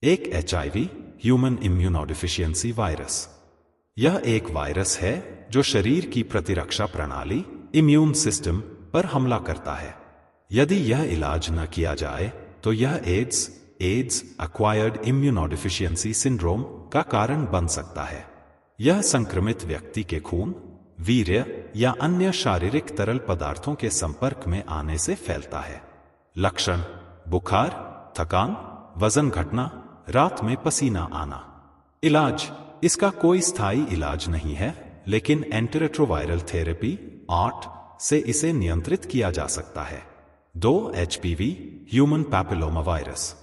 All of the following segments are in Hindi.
एक HIV ह्यूमन इम्यूनोडिफिशियंसी वायरस। यह एक वायरस है जो शरीर की प्रतिरक्षा प्रणाली इम्यून सिस्टम पर हमला करता है। यदि यह इलाज न किया जाए तो यह एड्स एक्वायर्ड इम्यूनोडिफिशियंसी सिंड्रोम का कारण बन सकता है। यह संक्रमित व्यक्ति के खून, वीर्य या अन्य शारीरिक तरल पदार्थों के संपर्क में आने से फैलता है। लक्षण: बुखार, थकान, वजन घटना, रात में पसीना आना। इलाज: इसका कोई स्थायी इलाज नहीं है, लेकिन एंटीरेट्रोवायरल थेरेपी (ART) से इसे नियंत्रित किया जा सकता है। 2. HPV human papilloma virus.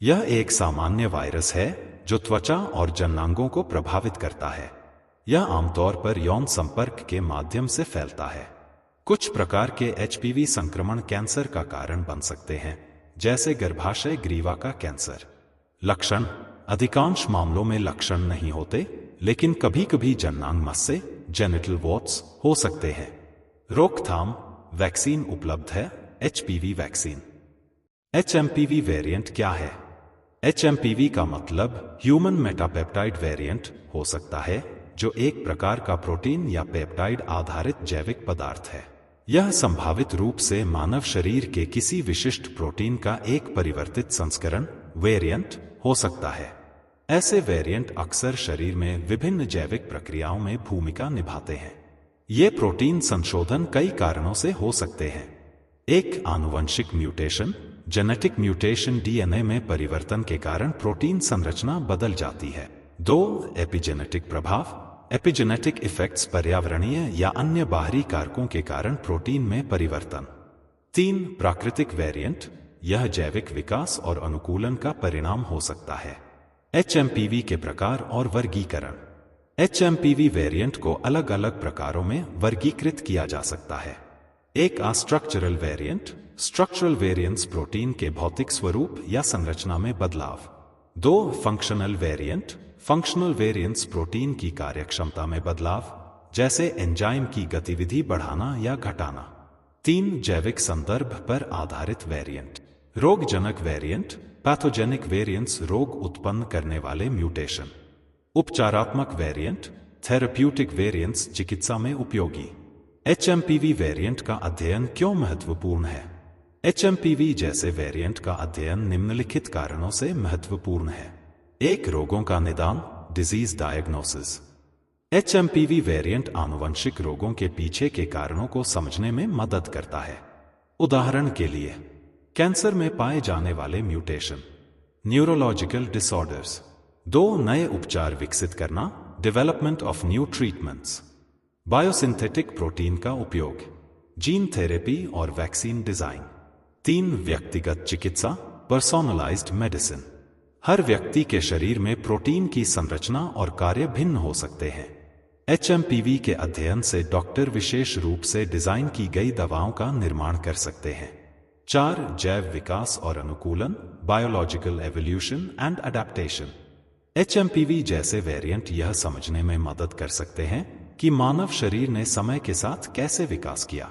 यह एक सामान्य वायरस है जो त्वचा और जननांगों को प्रभावित करता है। यह आमतौर पर यौन संपर्क के माध्यम से फैलता है। कुछ प्रकार के HPV संक्रमण कैंसर का कारण बन सकते हैं, जैसे गर्भाशय ग्रीवा का कैंसर। लक्षण: अधिकांश मामलों में लक्षण नहीं होते, लेकिन कभी-कभी जननांग मस्से जेनिटल वॉट्स हो सकते हैं। रोकथाम: वैक्सीन उपलब्ध है। HPV vaccine. HMPV वेरिएंट क्या है? HMPV का मतलब ह्यूमन मेटापेप्टाइड वेरिएंट हो सकता है, जो एक प्रकार का प्रोटीन या पेप्टाइड आधारित जैविक पदार्थ है। यह संभावित रूप से मानव शरीर के किसी विशिष्ट प्रोटीन का एक परिवर्तित संस्करण वेरिएंट हो सकता है। ऐसे वेरिएंट अक्सर शरीर में विभिन्न जैविक प्रक्रियाओं में भूमिका निभाते हैं। ये प्रोटीन संशोधन कई कारणों से हो सकते हैं। एक आनुवंशिक म्यूटेशन, जेनेटिक म्यूटेशन, DNA में परिवर्तन के कारण प्रोटीन संरचना बदल जाती है। 2. एपिजेनेटिक प्रभाव, एपिजेनेटिक इफेक्ट्स, पर्यावरणीय या अन्य बाहरी कारकों के कारण प्रोटीन में परिवर्तन। 3. प्राकृतिक वेरिएंट, यह जैविक विकास और अनुकूलन का परिणाम हो सकता है। HMPV के प्रकार और वर्गीकरण। HMPV वेरिएंट को अलग अलग प्रकारों में वर्गीकृत किया जा सकता है। एक structural variant, structural variants, protein के भौतिक स्वरूप या संरचना में बदलाव। 2. Functional variant, functional variants, protein की कार्यक्षमता में बदलाव, जैसे एंजाइम की गतिविधि बढ़ाना या घटाना। 3. जैविक संदर्भ पर आधारित वेरिएंट, रोगजनक वेरिएंट, पैथोजेनिक वेरिएंट्स, रोग उत्पन्न करने वाले म्यूटेशन। उपचारात्मक वेरिएंट, थेरेप्यूटिक वेरिएंट्स, चिकित्सा में उपयोगी। HMPV वेरिएंट का अध्ययन क्यों महत्वपूर्ण है? HMPV जैसे वेरिएंट का अध्ययन निम्नलिखित कारणों से महत्वपूर्ण है। 1. रोगों का निदान, डिजीज डायग्नोसिस। HMPV वेरिएंट आनुवंशिक रोगों के पीछे के कारणों को समझने में मदद करता है। उदाहरण के लिए, कैंसर में पाए जाने वाले म्यूटेशन, न्यूरोलॉजिकल डिसऑर्डर्स। 2. नए उपचार विकसित करना, development of new treatments. Biosynthetic protein का उपयोग, जीन थेरेपी और वैक्सीन डिजाइन। 3. व्यक्तिगत चिकित्सा, पर्सोनलाइज्ड मेडिसिन। हर व्यक्ति के शरीर में प्रोटीन की संरचना और कार्य भिन्न हो सकते हैं। HMPV के अध्ययन से डॉक्टर विशेष रूप से डिजाइन की गई दवाओं का निर्माण कर सकते हैं। 4. जैव विकास और अनुकूलन, biological evolution and adaptation. HMPV जैसे वेरिएंट यह समझने में मदद कर सकते हैं कि मानव शरीर ने समय के साथ कैसे विकास किया।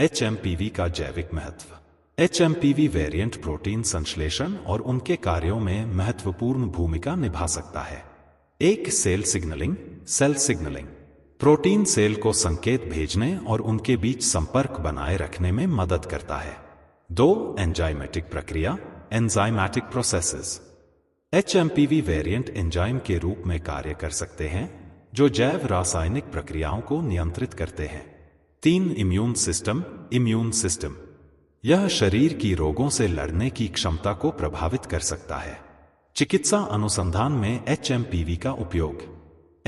HMPV का जैविक महत्व। HMPV वेरिएंट प्रोटीन संश्लेषण और उनके कार्यों में महत्वपूर्ण भूमिका निभा सकता है। 1. Cell signalling, cell signalling, protein cell को संकेत भेजने और उनके बीच संपर्क बनाए रखने में मदद करता है। 2. एंजाइमेटिक प्रक्रिया, enzymatic processes. HMPV variant enzyme के रूप में कार्य कर सकते हैं, जो जैव रासायनिक प्रक्रियाओं को नियंत्रित करते हैं। 3. इम्यून सिस्टम, इम्यून सिस्टम, यह शरीर की रोगों से लड़ने की क्षमता को प्रभावित कर सकता है। चिकित्सा अनुसंधान में HMPV का उपयोग।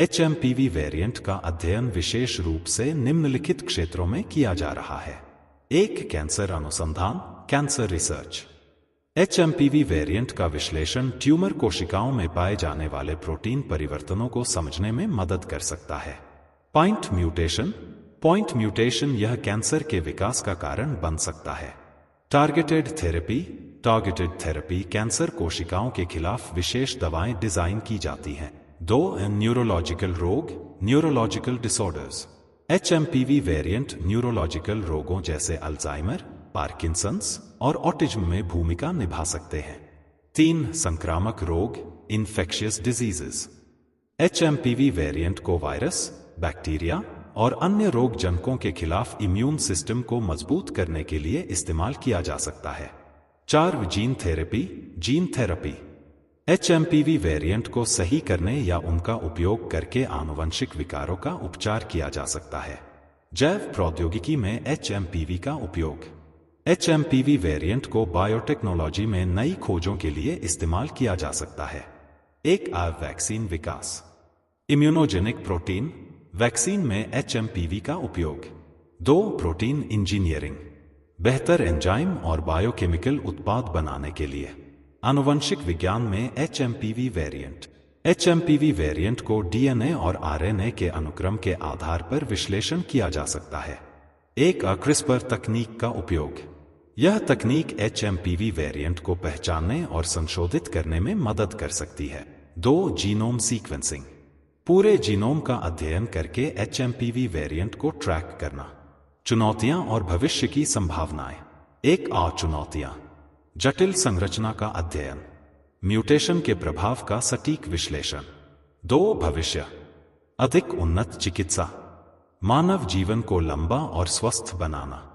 HMPV वेरिएंट का अध्ययन विशेष रूप से निम्नलिखित क्षेत्रों में किया जा रहा है। 1. कैंसर अनुसंधान, कैंसर रिसर्च। HMPV वेरिएंट का विश्लेषण ट्यूमर कोशिकाओं में पाए जाने वाले प्रोटीन परिवर्तनों को समझने में मदद कर सकता है। पॉइंट म्यूटेशन, पॉइंट म्यूटेशन यह कैंसर के विकास का कारण बन सकता है। Targeted therapy, targeted therapy, cancer कोशिकाओं के खिलाफ विशेष दवाएं डिजाइन की जाती हैं। 2. न्यूरोलॉजिकल रोग, neurological disorders. HMPV variant neurological रोगों जैसे अल्जाइमर, पार्किंसंस और ऑटिज्म में भूमिका निभा सकते हैं। 3. संक्रामक रोग, इन्फेक्शियस डिजीजेस। HMPV वेरिएंट को वायरस, बैक्टीरिया और अन्य रोग जनकों के खिलाफ इम्यून सिस्टम को मजबूत करने के लिए इस्तेमाल किया जा सकता है। 4. Gene therapy. HMPV वेरिएंट को सही करने या उनका उपयोग करके आनुवंशिक विकारों का उपचार किया जा सकता है। जैव प्रौद्योगिकी में HMPV का उपयोग। HMPV वेरिएंट को बायोटेक्नोलॉजी में नई खोजों के लिए इस्तेमाल किया जा सकता है। 1. वैक्सीन विकास। इम्यूनोजेनिक प्रोटीन वैक्सीन में HMPV का उपयोग। 2. प्रोटीन इंजीनियरिंग, बेहतर एंजाइम और बायोकेमिकल उत्पाद बनाने के लिए। आनुवंशिक विज्ञान में HMPV वेरिएंट। HMPV वेरिएंट को DNA और RNA के अनुक्रम के आधार पर विश्लेषण किया जा सकता है। 1. क्रिस्पर तकनीक का उपयोग। यह तकनीक HMPV वेरिएंट को पहचानने और संशोधित करने में मदद कर सकती है। 2. जीनोम सीक्वेंसिंग, पूरे जीनोम का अध्ययन करके HMPV वेरिएंट को ट्रैक करना। चुनौतियां और भविष्य की संभावनाएं। 1. चुनौतियां, जटिल संरचना का अध्ययन, म्यूटेशन के प्रभाव का सटीक विश्लेषण। 2. भविष्य, अधिक उन्नत चिकित्सा, मानव जीवन को लंबा और स्वस्थ बनाना।